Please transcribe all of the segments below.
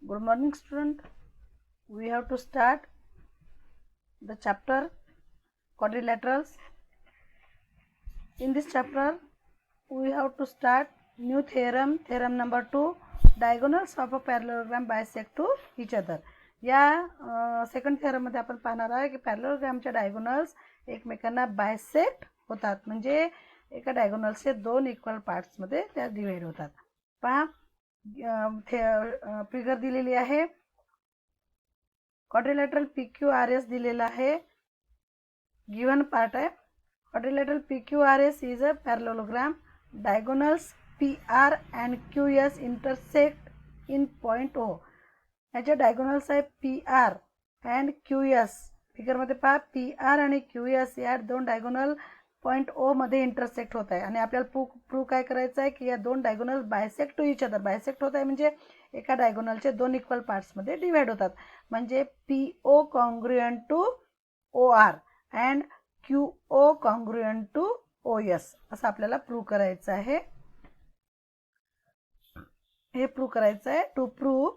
Good morning, student. We have to start the chapter quadrilaterals. In this chapter, we have to start new theorem, theorem number 2. Diagonals of a parallelogram bisect to each other. या second theorem मध्ये आपण पाहणार आहे की पॅरलेलोग्रामच्या diagonals एकमेकांना bisect होतात, म्हणजे एका डायगोनल्सचे दोन इक्वल पार्ट्स मध्ये त्या डिवाइड होतात. पहा फिगर दिलेली आहे. क्वाड्रिलॅटरल PQRS दिलेला आहे. गिवन पार्ट आहे. Quadrilateral PQRS is a parallelogram. Diagonals PR and QS intersect in point O. याचे डायगोनल्स आहे PR अँड QS. फिगरमध्ये पहा PR आणि QS या दोन डायगोनल पॉइंट O मध्ये इंटरसेक्ट होत आहे आणि आपल्याला प्रूव्ह काय करायचं आहे की या दोन diagonal bisect to each other. Bisect होत आहे म्हणजे एका डायगोनलचे दोन इक्वल पार्ट्समध्ये डिवाइड होतात, म्हणजे PO congruent to OR and QO congruent to OS असं आपल्याला प्रूव्ह करायचं आहे. हे प्रूव्ह करायचं आहे. To prove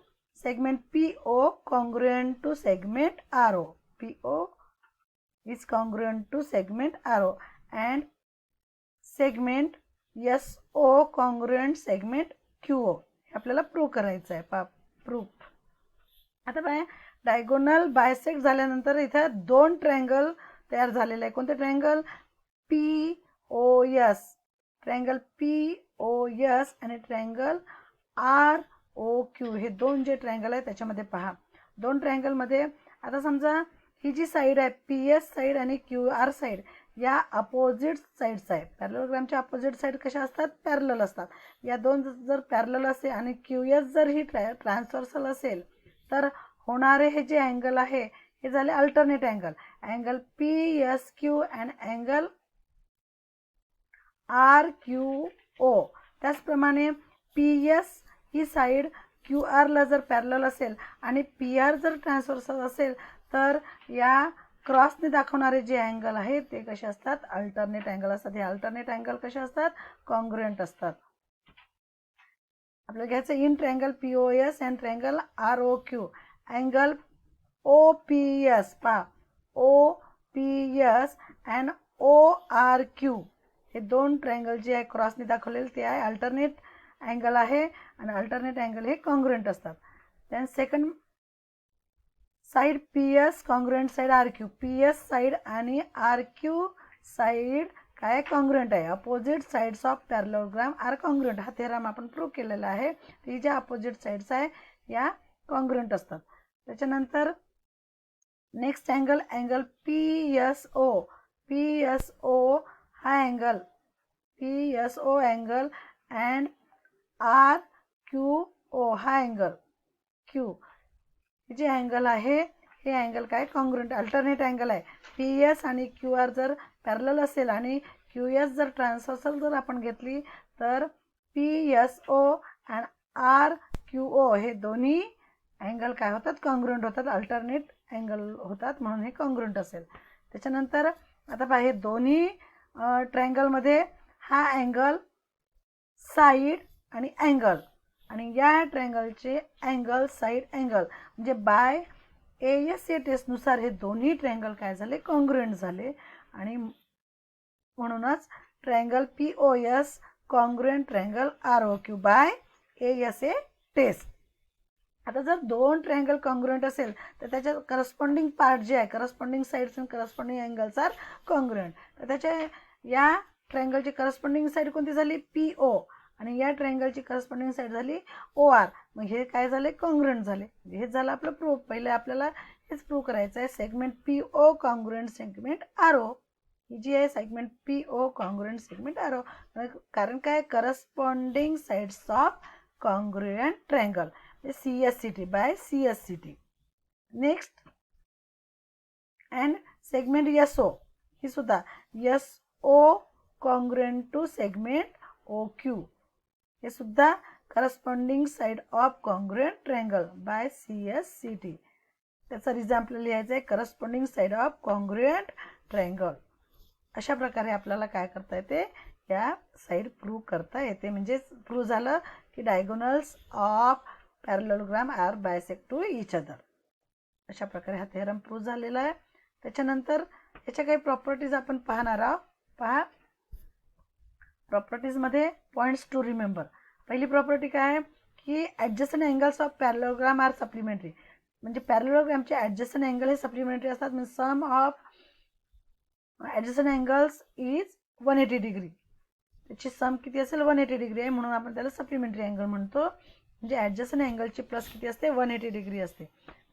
segment PO congruent to segment RO. PO is congruent to segment RO and segment SO congruent segment QO. आपल्याला prove करायचं आहे. प्रूफ आता पाय डायगोनल बायसेक्ट झाल्यानंतर इथे दोन ट्रायंगल तयार झालेले आहे. कोणते ट्रायंगल? POS. ट्रायंगल POS आणि ट्रायंगल ROQ. हे दोन जे ट्रायंगल आहे त्याच्यामध्ये पहा दोन ट्रायंगल मध्ये आता समजा ही जी साइड आहे PS साइड आणि QR साइड या अपोजिट साइड्स आहे. पॅरलेलोग्रामच्या अपोजिट साइड कशा असतात? पॅरलल असतात. या दोन जर पॅरलल असेल आणि QS जर ही ट्रान्सव्हर्सल असेल तर होणारे हे जे अँगल आहे हे झाले alternate angle. Angle PSQ and angle RQO. त्याचप्रमाणे PS ही साइड QR ला जर पॅरलल असेल आणि PR जर ट्रान्सव्हर्सल असेल तर या क्रॉसने दाखवणारे जे अँगल आहे ते कसे असतात? अल्टरनेट अँगल असतात. हे अल्टरनेट अँगल कसे असतात? कॉन्ग्रुएंट असतात. आपल्याला घ्यायचं in triangle POS and triangle ROQ. Angle OPS पहा OPS अँड ORQ हे दोन ट्रायंगल जे आहे क्रॉसने दाखवलेले ते आहे अल्टरनेट अँगल आहे आणि अल्टरनेट अँगल हे कॉन्ग्रुएंट असतात. Then second side PS congruent side RQ. PS side आणि RQ साइड काय कॉन्ग्रुएंट आहे? Opposite sides of parallelogram are congruent. हा थेरम आपण प्रूव्ह केलेला आहे. ती ज्या अपोजिट साइड्स आहे या कॉन्ग्रुएंट असतात. त्याच्यानंतर next angle angle PSO. PSO हा angle PSO angle and RQO हा अँगल Q. जे अँगल आहे हे अँगल काय? कॉन्ग्रुएंट अल्टरनेट अँगल आहे. PS आणि QR जर पॅरलल असेल आणि QS जर ट्रान्सव्हर्सल जर आपण घेतली तर PSO अँड RQO हे दोन्ही अँगल काय होतात? कॉन्ग्रुएंट होतात. अल्टरनेट अँगल होतात म्हणून हे कॉन्ग्रुएंट असेल. त्याच्यानंतर आता पहा हे दोन्ही ट्रायंगलमध्ये हा अँगल साइड आणि अँगल आणि या ट्रायंगलचे अँगल साइड अँगल म्हणजे बाय ASA टेस्टनुसार हे दोन्ही ट्रायंगल काय झाले? कॉन्ग्रुएंट झाले आणि म्हणूनच triangle POS congruent triangle ROQ by ASA test. आता जर दोन ट्रायंगल कॉन्ग्रुएंट असेल तर त्याच्या करस्पॉन्डिंग पार्ट जे आहे corresponding sides and corresponding angles are congruent. तर त्याच्या या ट्रायंगलची करस्पॉन्डिंग साइड कोणती झाली? PO आणि या ट्रायंगलची करस्पॉन्डिंग साइड झाली OR. मग हे काय झाले? कॉन्ग्रुएंट झाले. हे झालं आपलं प्रूफ. पहिले आपल्याला हेच प्रूव्ह करायचं आहे. Segment PO congruent segment RO. ही जी आहे segment PO congruent segment RO. कारण काय? Corresponding sides of congruent triangle CSCT by CSCT. Next and segment SO. ही सुद्धा SO congruent to segment OQ. हे सुद्धा corresponding side of congruent triangle by CSCT. त्याचा रिझन आपल्याला लिहायचं आहे corresponding side of congruent triangle. अशा प्रकारे आपल्याला काय करता येते? या साइड प्रूव्ह करता येते. म्हणजे प्रूव्ह झालं की diagonals of parallelogram are bisect to each other. अशा प्रकारे हा थेरम प्रूव्ह झालेला आहे. त्याच्यानंतर याच्या काही प्रॉपर्टीज आपण पाहणार आहोत. पहा, प्रॉपर्टीजमध्ये पॉईंट्स टू रिमेंबर. पहिली प्रॉपर्टी काय आहे की adjacent angles of parallelogram are supplementary. म्हणजे पॅरलोग्रामचे ॲडजस्टंट अँगल हे सप्लिमेंटरी असतात. म्हणजे sum of adjacent angles is 180 degree. त्याची सम किती असेल 180 डिग्री आहे, म्हणून आपण त्याला सप्लिमेंटरी अँगल म्हणतो. म्हणजे ॲडजस्टंट अँगलची प्लस किती असते 180 डिग्री असते.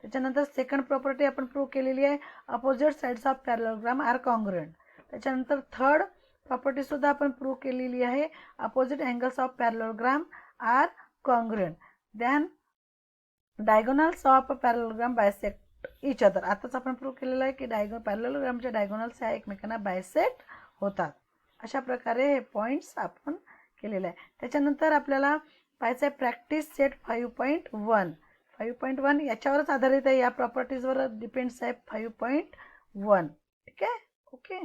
त्याच्यानंतर सेकंड प्रॉपर्टी आपण प्रूव्ह केलेली आहे, opposite sides of parallelogram are congruent. त्याच्यानंतर थर्ड प्रॉपर्टीसुद्धा आपण प्रूव्ह केलेली आहे, opposite angles of parallelogram are congruent. Then diagonals of parallelogram bisect each other. आताच आपण प्रूव्ह केलेलं आहे की पॅरलोग्रामच्या डायगोनल्स ह्या एकमेकांना बायसेक्ट होतात. अशा प्रकारे हे पॉईंट्स आपण केलेले आहे. त्याच्यानंतर आपल्याला पाहायचं आहे प्रॅक्टिस सेट 5.1. 5.1 याच्यावरच आधारित आहे, या प्रॉपर्टीजवर डिपेंड्स आहे 5.1. ठीक आहे, ओके.